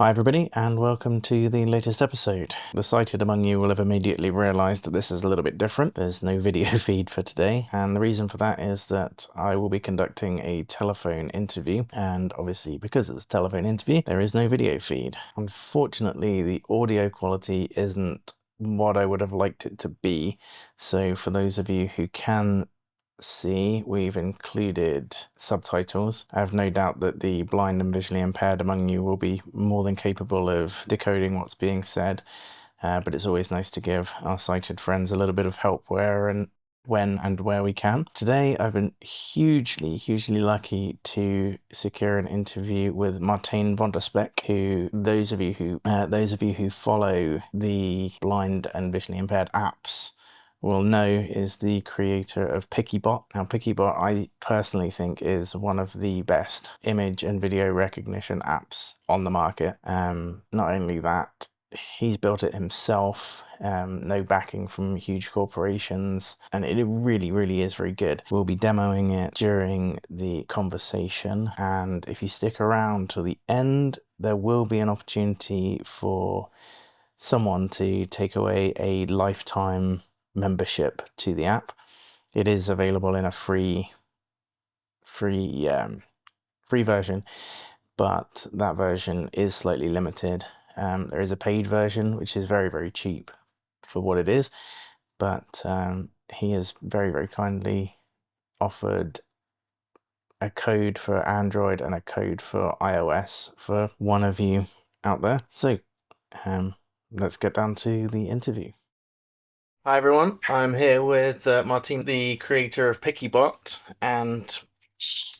Hi everybody, and welcome to the latest episode. The sighted among you will have immediately realised that this is a little bit different. There's no video feed for today, and the reason for that is that I will be conducting a telephone interview, and obviously because it's a telephone interview, there is no video feed. Unfortunately, the audio quality isn't what I would have liked it to be, so for those of you who can see, we've included subtitles. I have no doubt that the blind and visually impaired among you will be more than capable of decoding what's being said, but it's always nice to give our sighted friends a little bit of help when and where we can. Today I've been hugely lucky to secure an interview with Martijn van der Spek, who those of you who follow the blind and visually impaired apps will know is the creator of PiccyBot. Now, PiccyBot, I personally think, is one of the best image and video recognition apps on the market. Not only that, he's built it himself, no backing from huge corporations, and it really is very good. We'll be demoing it during the conversation, and if you stick around till the end, there will be an opportunity for someone to take away a lifetime membership to the app. It is available in a free version, but that version is slightly limited. There is a paid version which is very cheap for what it is, but he has very kindly offered a code for Android and a code for iOS for one of you out there. So let's get down to the interview. Hi everyone, I'm here with Martijn, the creator of PiccyBot, and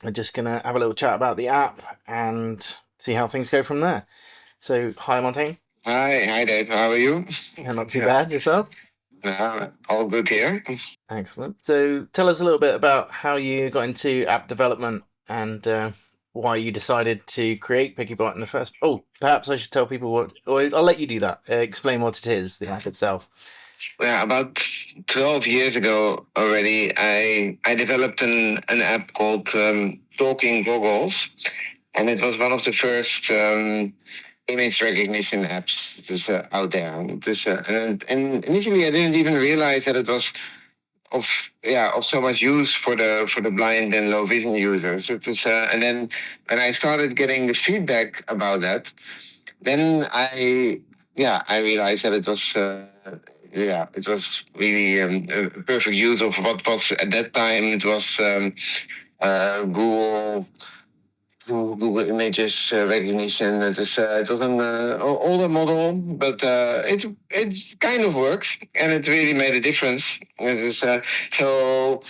we're just going to have a little chat about the app and see how things go from there. So, hi Martijn. Hi Dave, how are you? Yeah, not too bad, yourself? All good here. Excellent. So, tell us a little bit about how you got into app development and why you decided to create PiccyBot in the first... Oh, perhaps I should tell people what... Or I'll let you do that. Explain what it is, the app itself. Yeah, about 12 years ago already, I developed an app called Talking Goggles, and it was one of the first image recognition apps out there. And initially, I didn't even realize that it was of so much use for the blind and low vision users. And then when I started getting the feedback about that, then I realized that it was. It was really a perfect use of what was at that time. It was Google Images recognition. It was an older model, but it kind of works, and it really made a difference. So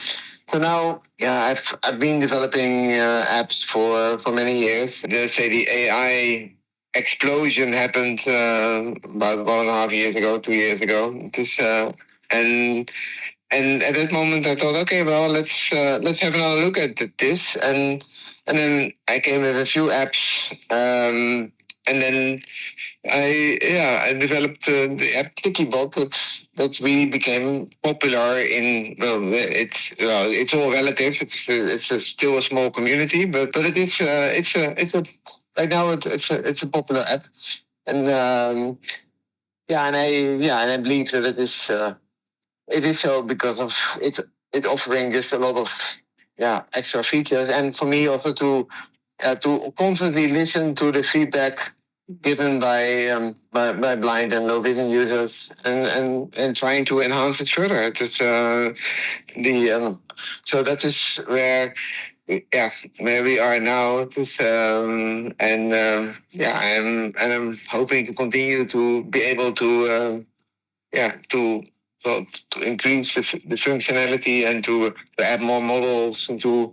now, I've been developing apps for many years. Let's say the AI explosion happened about 1.5 years ago, 2 years ago. And at that moment I thought, okay, well, let's have another look at this. And then I came with a few apps, and then I developed the app PiccyBot that really became popular in. Well, it's all relative. It's still a small community, but it is it's a right now it's a popular app, and and I believe that it is so because of it offering just a lot of extra features, and for me also to constantly listen to the feedback given by blind and low vision users, and trying to enhance it further. So that is where we are now. I'm hoping to continue to be able to to increase the functionality and to add more models and to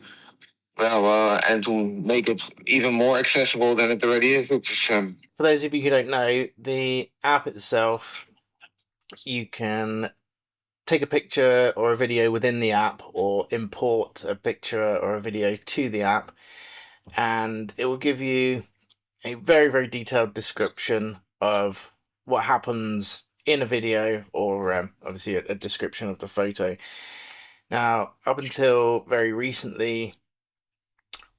make it even more accessible than it already is. For those of you who don't know, the app itself, you can take a picture or a video within the app or import a picture or a video to the app, and it will give you a very detailed description of what happens in a video, or obviously a description of the photo. Now, up until very recently,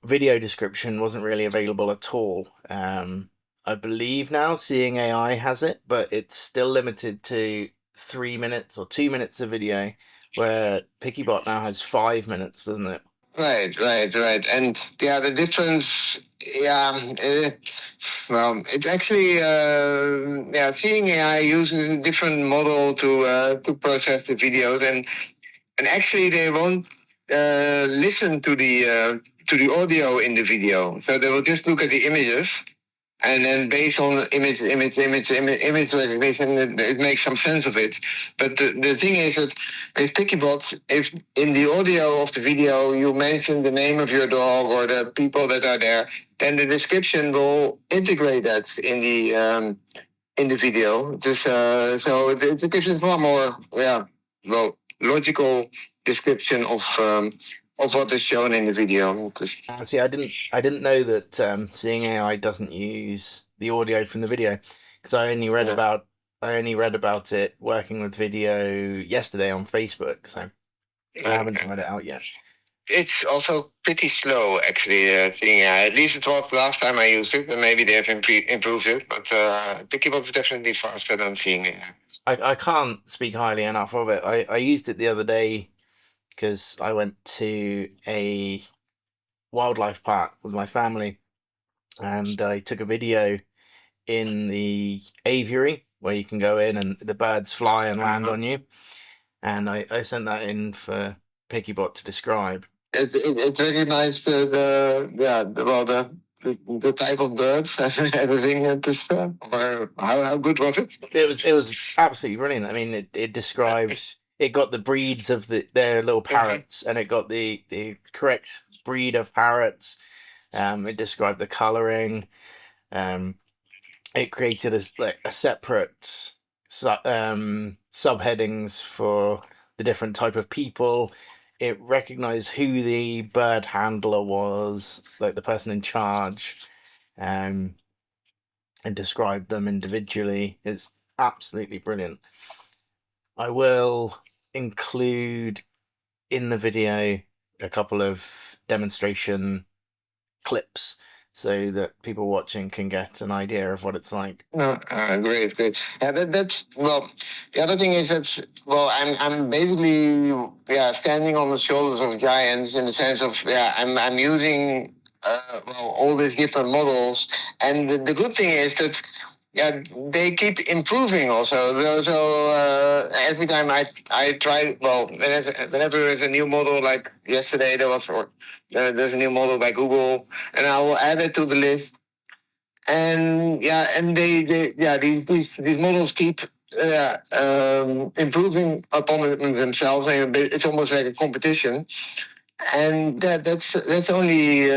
video description wasn't really available at all. I believe now Seeing AI has it, but it's still limited to 3 minutes or 2 minutes of video, where PiccyBot now has 5 minutes, doesn't it? Right. And yeah, the difference, yeah, well, it actually, Seeing AI uses a different model to process the videos, and actually they won't listen to the audio in the video, so they will just look at the images. And then based on image recognition, it makes some sense of it. But the thing is that with PiccyBot, if in the audio of the video you mention the name of your dog or the people that are there, then the description will integrate that in the video. So it gives us a lot more, logical description of what is shown in the video. See, I didn't know that Seeing AI doesn't use the audio from the video, because I only read about it working with video yesterday on Facebook. So I haven't tried it out yet. It's also pretty slow, actually, Seeing AI. At least it was the last time I used it, and maybe they have improved it. But PiccyBot is definitely faster than Seeing AI. I can't speak highly enough of it. I used it the other day because I went to a wildlife park with my family, and I took a video in the aviary where you can go in and the birds fly and land on you, and I sent that in for PiccyBot to describe. It recognized the type of birds and everything at this or how good was it? It was absolutely brilliant. I mean, it describes, it got the breeds of their little parrots, and it got the correct breed of parrots. It described the coloring. It created a separate subheadings for the different type of people. It recognized who the bird handler was, like the person in charge, and described them individually. It's absolutely brilliant. I will include in the video a couple of demonstration clips so that people watching can get an idea of what it's like. No, great. Yeah, that's well. The other thing is that I'm basically standing on the shoulders of giants in the sense of I'm using all these different models, and the good thing is that they keep improving also. So every time I try, whenever there's a new model, like yesterday there's a new model by Google, and I will add it to the list. And these models keep improving upon themselves, and it's almost like a competition. And that's only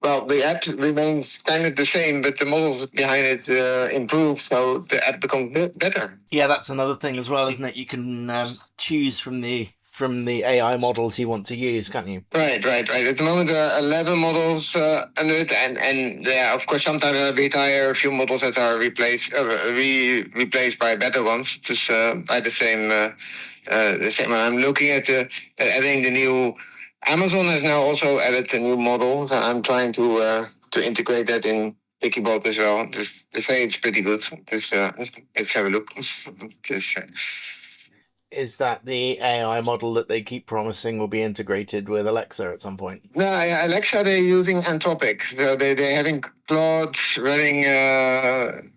the app remains kind of the same, but the models behind it improve, so the app becomes better. Yeah, that's another thing as well, isn't it? You can choose from the AI models you want to use, can't you? Right. At the moment, there are 11 models under it, and of course, sometimes I retire a few models that are replaced by better ones, just by the same. The same. I'm looking at adding the new. Amazon has now also added a new model, so I'm trying to integrate that in PiccyBot as well. They say it's pretty good. Let's have a look. Is that the AI model that they keep promising will be integrated with Alexa at some point? No, Alexa, they're using Anthropic. So they're having Claude running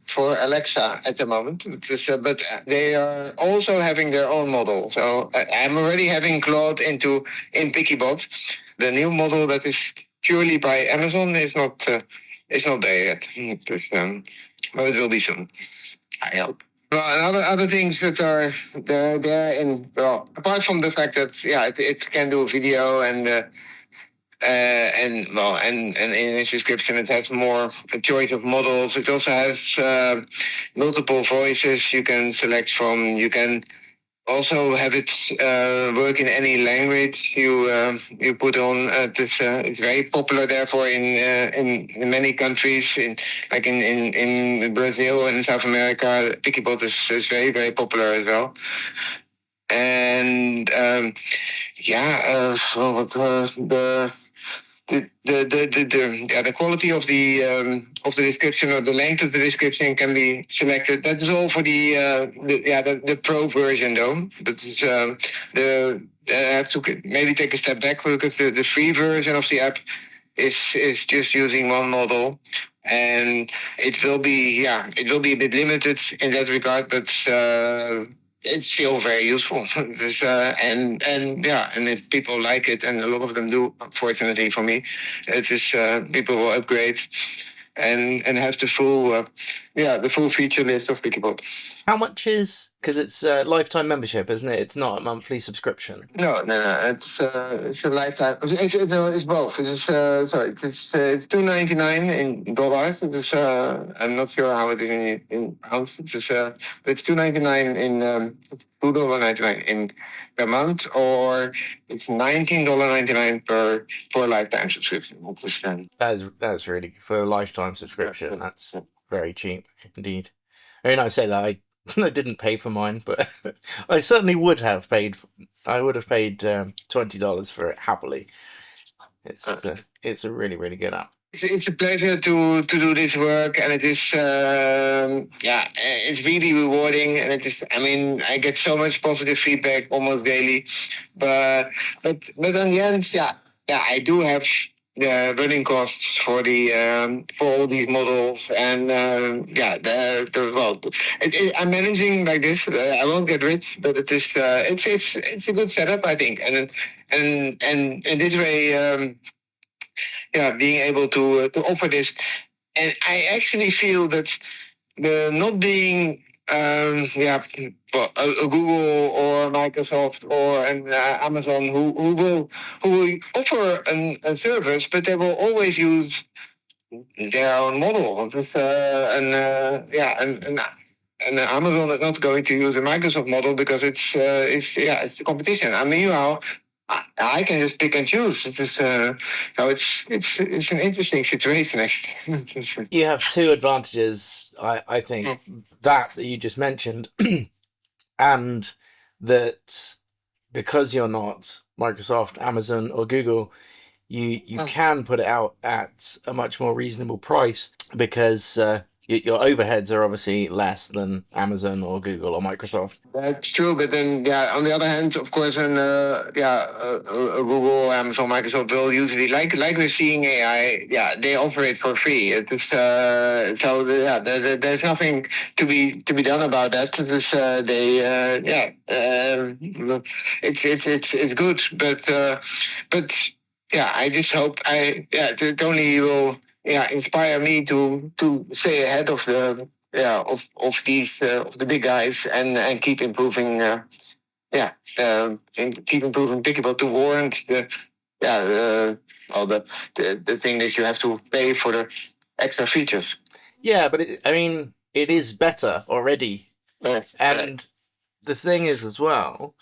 for Alexa at the moment. But they are also having their own model. So I'm already having Claude in PiccyBot. The new model that is purely by Amazon is not there yet. But it will be soon, I hope. Well, and other things that are there in, apart from the fact that it can do video and in its description it has more a choice of models. It also has multiple voices you can select from. You can also have it work in any language you put on. It's very popular, therefore, in many countries, in Brazil and South America. PiccyBot is very, very popular as well. And the the quality of the description or the length of the description can be selected. That is all for the pro version though. That is I have to maybe take a step back because the free version of the app is just using one model, and it will be a bit limited in that regard, but it's still very useful. This, and if people like it, and a lot of them do, fortunately for me, it is people will upgrade and have the full feature list of PiccyBot. How much is, because it's a lifetime membership, isn't it? It's not a monthly subscription. No. It's a lifetime. It's both. It's it's $2.99 in dollars. It is I'm not sure how it is in pounds. It's $2.99 in $2.99 in per month, or it's $19.99 per lifetime subscription. That's really, for a lifetime subscription. That's very cheap indeed. I mean, I say that I didn't pay for mine, but I certainly would have paid. I would have paid $20 for it happily. It's a really, really good app. It's a pleasure to do this work, and it is it's really rewarding, and it is. I mean, I get so much positive feedback almost daily, but on the end, I do have the running costs for all these models, and I'm managing like this. I won't get rich, but it is it's a good setup, I think, and in this way. Being able to offer this, and I actually feel that the not being a Google or Microsoft or an Amazon who will offer a service, but they will always use their own model. And Amazon is not going to use a Microsoft model because it's the competition. I mean, I can just pick and choose. It's an interesting situation, actually. You have two advantages, I think, that you just mentioned, and that because you're not Microsoft, Amazon, or Google, you can put it out at a much more reasonable price because your overheads are obviously less than Amazon or Google or Microsoft. That's true, but then on the other hand, of course, Google, Amazon, Microsoft will usually like we're seeing AI. They offer it for free. It is there's nothing to be done about that. It is it's good, but I just hope it only will inspire me to stay ahead of the of the big guys and keep improving and keep improving PiccyBot to warrant the thing that you have to pay for the extra features. Yeah, but it is better already, and the thing is as well,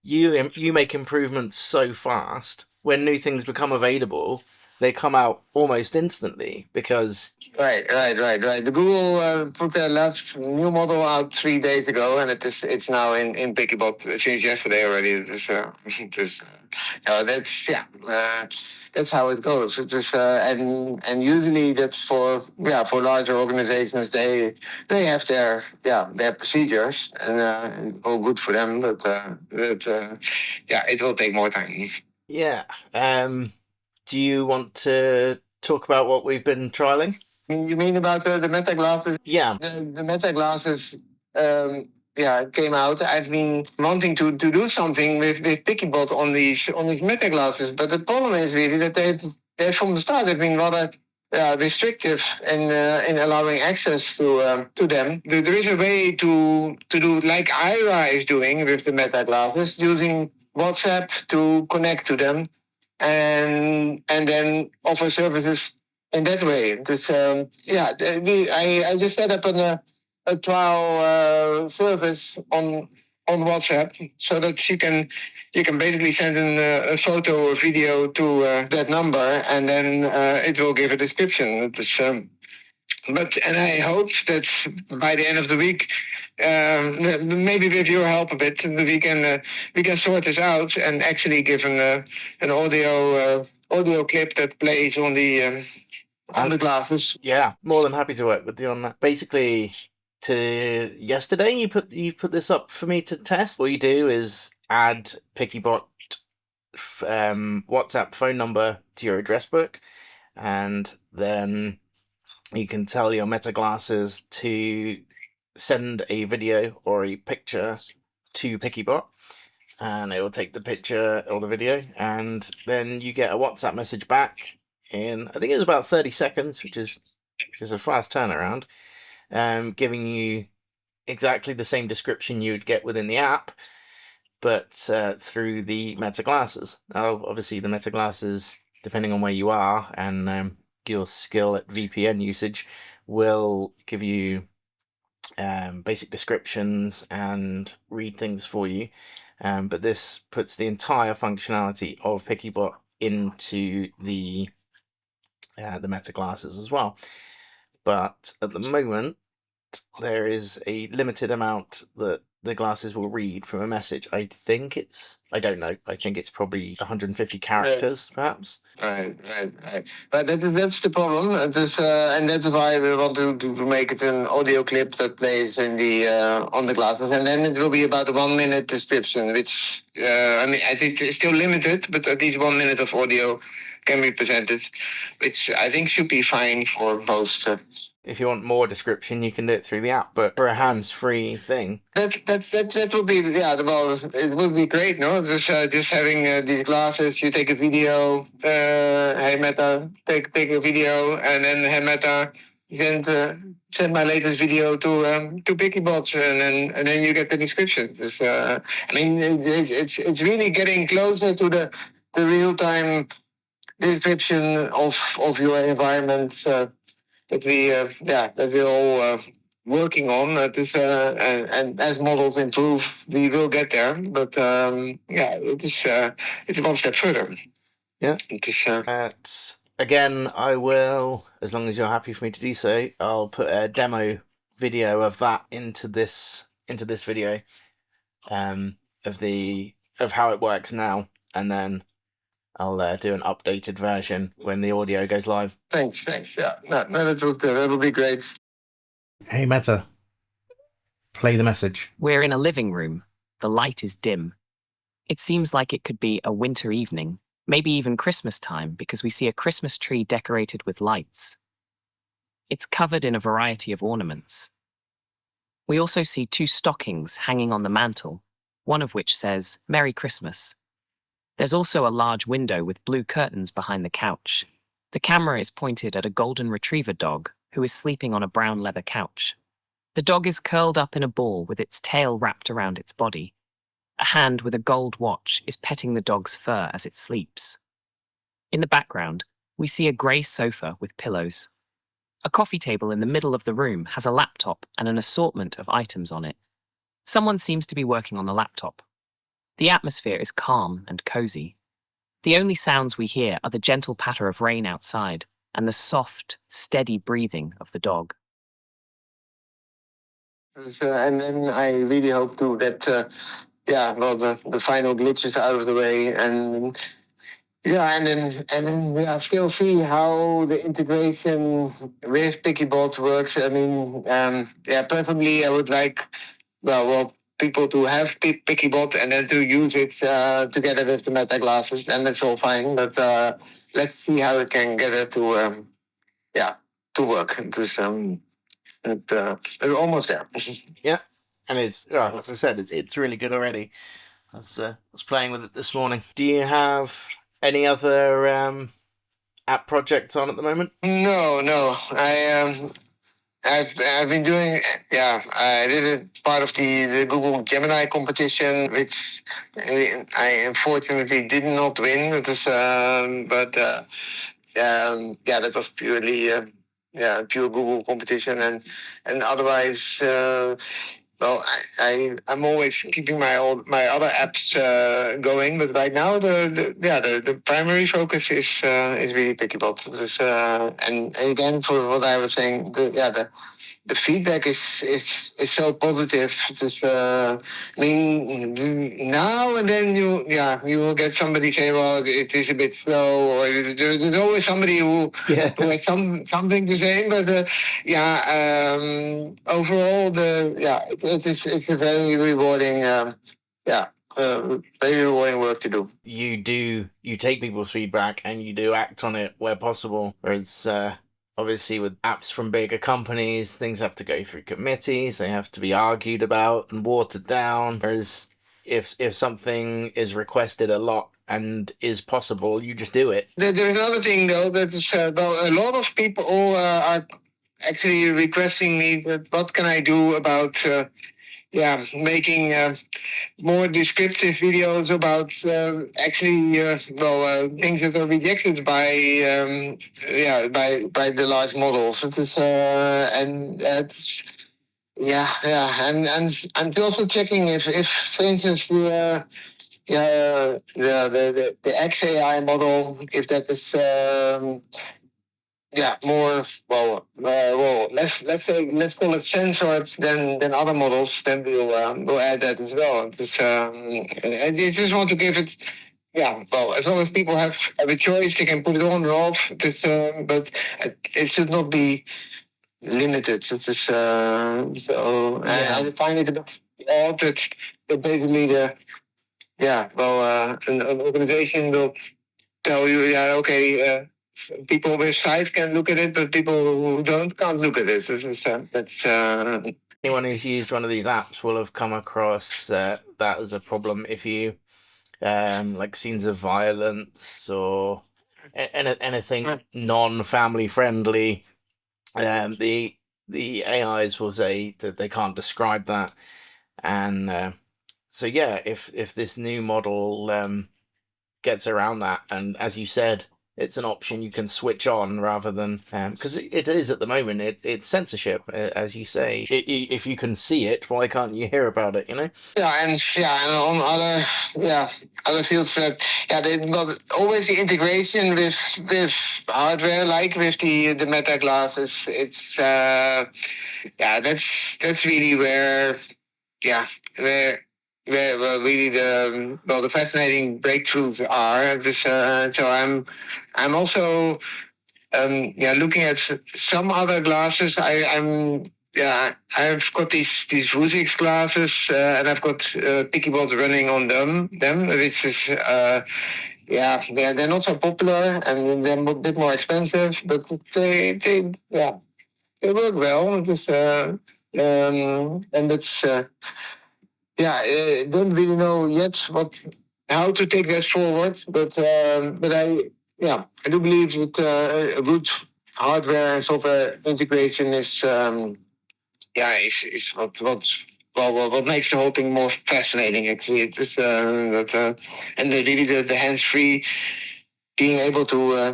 you make improvements so fast. When new things become available, they come out almost instantly because... Right. The Google put their last new model out 3 days ago, and it's now in PiccyBot since yesterday already. That's how it goes. It is, and usually that's for larger organizations. They have their procedures, and all good for them. But it will take more time. Yeah. Do you want to talk about what we've been trialing? You mean about the meta glasses? Yeah. The meta glasses came out. I've been wanting to do something with PiccyBot on these meta glasses, but the problem is really that they from the start have been rather restrictive in allowing access to them. There is a way to do like Ira is doing with the meta glasses, using WhatsApp to connect to them, and then offer services in that way. This I just set up a trial service on WhatsApp so that you can basically send in a photo or video to that number, and then it will give a description. It is, and I hope that by the end of the week, maybe with your help a bit, we can sort this out and actually give an audio audio clip that plays on the glasses. Yeah, more than happy to work with you on that. Basically, yesterday you put this up for me to test. All you do is add PiccyBot WhatsApp phone number to your address book, and then you can tell your Meta glasses to send a video or a picture to PiccyBot, and it will take the picture or the video, and then you get a WhatsApp message back in, I think it's about 30 seconds, which is a fast turnaround, giving you exactly the same description you would get within the app, but through the Meta glasses. Now, obviously, the Meta glasses, depending on where you are and your skill at VPN usage, will give you basic descriptions and read things for you. But this puts the entire functionality of PiccyBot into the Meta glasses as well. But at the moment, there is a limited amount that the glasses will read from a message. I don't know. I think it's probably 150 characters, perhaps. Right. But that's the problem. And that's why we want to make it an audio clip that plays in the on the glasses, and then it will be about a 1 minute description, which I think is still limited, but at least 1 minute of audio can be presented, which I think should be fine for most. If you want more description, you can do it through the app, but for a hands-free thing. That would be, well, it would be great, no? Just having these glasses, you take a video, hey Meta, take a video, and then hey Meta, send my latest video to PiccyBot, and then you get the description. It's really getting closer to the real-time description of your environment. That we're all working on. And as models improve, we will get there. But it's one step further. Yeah. Again, I will, as long as you're happy for me to do so, I'll put a demo video of that into this video, of how it works now, and then I'll do an updated version when the audio goes live. Thanks. Yeah, that would be great. Hey Meta, play the message. We're in a living room. The light is dim. It seems like it could be a winter evening, maybe even Christmas time, because we see a Christmas tree decorated with lights. It's covered in a variety of ornaments. We also see 2 stockings hanging on the mantel, one of which says, "Merry Christmas." There's also a large window with blue curtains behind the couch. The camera is pointed at a golden retriever dog who is sleeping on a brown leather couch. The dog is curled up in a ball with its tail wrapped around its body. A hand with a gold watch is petting the dog's fur as it sleeps. In the background, we see a grey sofa with pillows. A coffee table in the middle of the room has a laptop and an assortment of items on it. Someone seems to be working on the laptop. The atmosphere is calm and cozy. The only sounds we hear are the gentle patter of rain outside and the soft, steady breathing of the dog. And then I really hope to get the final glitches out of the way, and then still see how the integration with PiccyBot works. I mean, personally, I would like people to have PiccyBot and then to use it together with the Meta glasses, and that's all fine. But let's see how we can get it to work. Because it's almost there. Yeah, and it's, as I said, it's really good already. I was playing with it this morning. Do you have any other app projects on at the moment? No. I've been doing, I did it part of the Google Gemini competition, which I unfortunately did not win. It was, that was purely pure Google competition, and otherwise well, I'm always keeping my other apps going, but right now the primary focus is really PiccyBot. And again, for what I was saying, the feedback is so positive. I mean, now and then you will get somebody say, well, it is a bit slow, or there's always somebody who has something to say. But overall, it's a very rewarding very rewarding work to do. You take people's feedback and you do act on it where possible. Whereas obviously with apps from bigger companies, things have to go through committees, they have to be argued about and watered down. Whereas if something is requested a lot and is possible, you just do it. There's another thing though that is a lot of people are actually requesting me that what can I do about making more descriptive videos about things that are rejected by the large models. It is and that's and I'm also checking if for instance the XAI model, if that is more let's call it censored than other models, then we'll add that as well. I just want to give it as long as people have a choice, they can put it on or off. But it should not be limited. It is I find it a bit odd that basically an organization will tell you, people with sight can look at it, but people who don't can't look at it. Anyone who's used one of these apps will have come across that as a problem. If you like scenes of violence or anything non-family friendly, the AIs will say that they can't describe that. And so if this new model gets around that, and as you said, it's an option you can switch on rather than because it is at the moment it's censorship, as you say. If you can see it, why can't you hear about it? And on other fields that but always the integration with hardware, like with the Meta glasses. It's that's really where really the fascinating breakthroughs are. So I'm also looking at some other glasses. I've got these Vuzix glasses, and I've got PiccyBot running on them, which is they're not so popular and they're a bit more expensive, but they work well. And it's don't really know yet how to take that forward, but I do believe that a good hardware and software integration is what makes the whole thing more fascinating. Actually, it is and the hands-free, being able to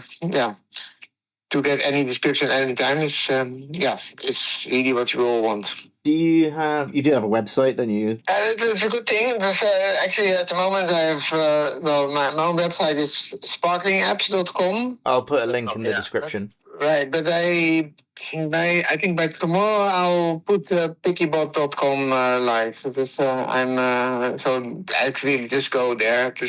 get any description at any time is it's really what you all want. You do have a website, don't you? It's a good thing. Actually, at the moment, I have my own website is sparklingapps.com. I'll put a link in the description. Right, but I think by tomorrow I'll put PiccyBot.com live. So that's so actually just go there. It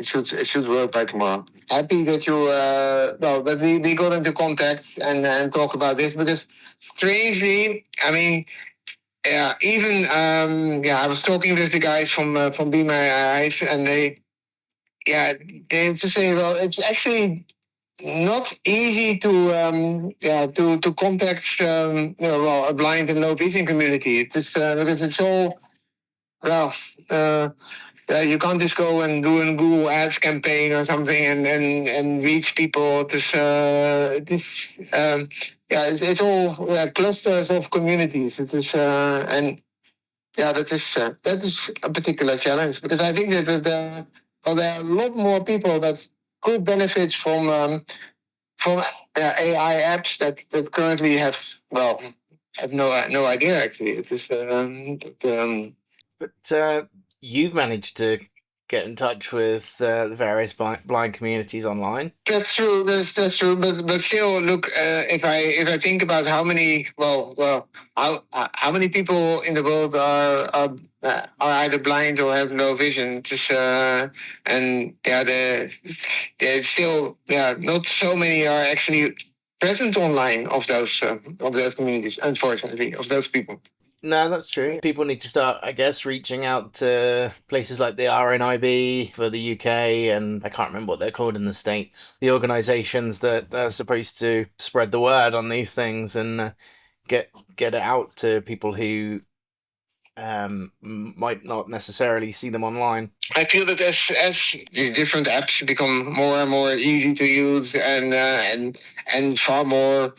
should work by tomorrow. Happy that you that we got into contact and talk about this, because strangely, I mean. I was talking with the guys from Be My Eyes, and they just say, well, it's actually not easy to contact a blind and low vision community. It's because it's all you can't just go and do a Google Ads campaign or something and reach people. It's all clusters of communities. It is that is a particular challenge, because I think that there are a lot more people that could benefit from AI apps that currently have have no idea actually. It is, But you've managed to get in touch with the various blind communities online. That's true. That's true. But still, look. If I think about how many how many people in the world are either blind or have low vision, just and yeah, the still not so many are actually present online of those communities. Unfortunately, of those people. No, that's true. People need to start, I guess, reaching out to places like the RNIB for the UK, and I can't remember what they're called in the States. The organisations that are supposed to spread the word on these things and get it out to people who might not necessarily see them online. I feel that as these different apps become more and more easy to use and far more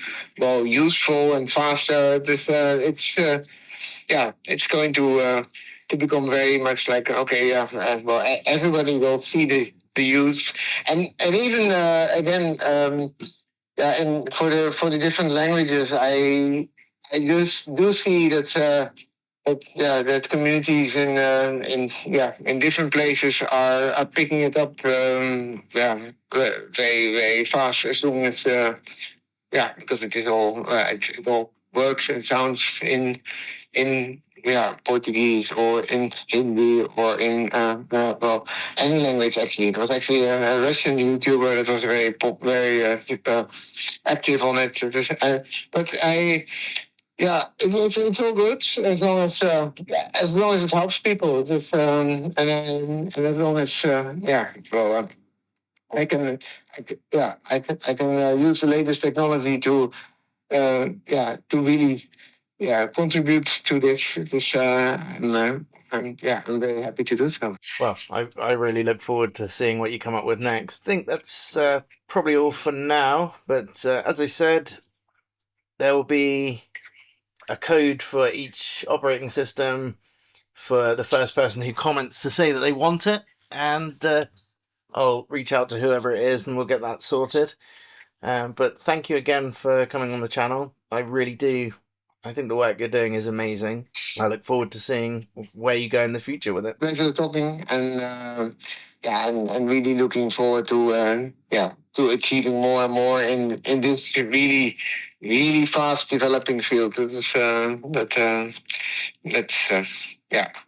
useful and faster, it's going to become very much like everybody will see the use and even again and for the different languages I just do see that. That communities in different places are picking it up very fast as long as because it is all it all works and sounds in Portuguese or in Hindi or in any language actually. It was actually a Russian YouTuber that was very active on it. But I. Yeah, it's all good as long as it helps people. Just and as long as I can use the latest technology to really contribute to this. I'm very happy to do so. Well, I really look forward to seeing what you come up with next. I think that's probably all for now. But as I said, there will be a code for each operating system for the first person who comments to say that they want it, and I'll reach out to whoever it is and we'll get that sorted. But thank you again for coming on the channel. I really do. I think the work you're doing is amazing. I look forward to seeing where you go in the future with it. Pleasure talking, and and really looking forward to achieving more and more in this really fast developing field. Let's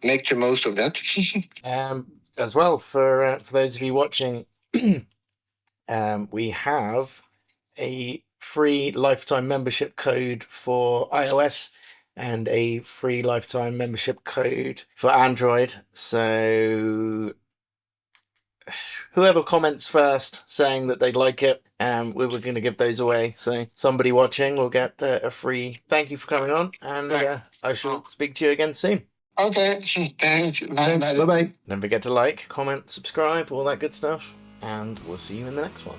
make the most of that. As well, for those of you watching, we have a free lifetime membership code for iOS and a free lifetime membership code for Android. So whoever comments first saying that they'd like it, we were going to give those away. So somebody watching will get a free. Thank you for coming on, and I shall speak to you again soon. Okay, thanks. Bye. Bye. Don't forget to like, comment, subscribe, all that good stuff, and we'll see you in the next one.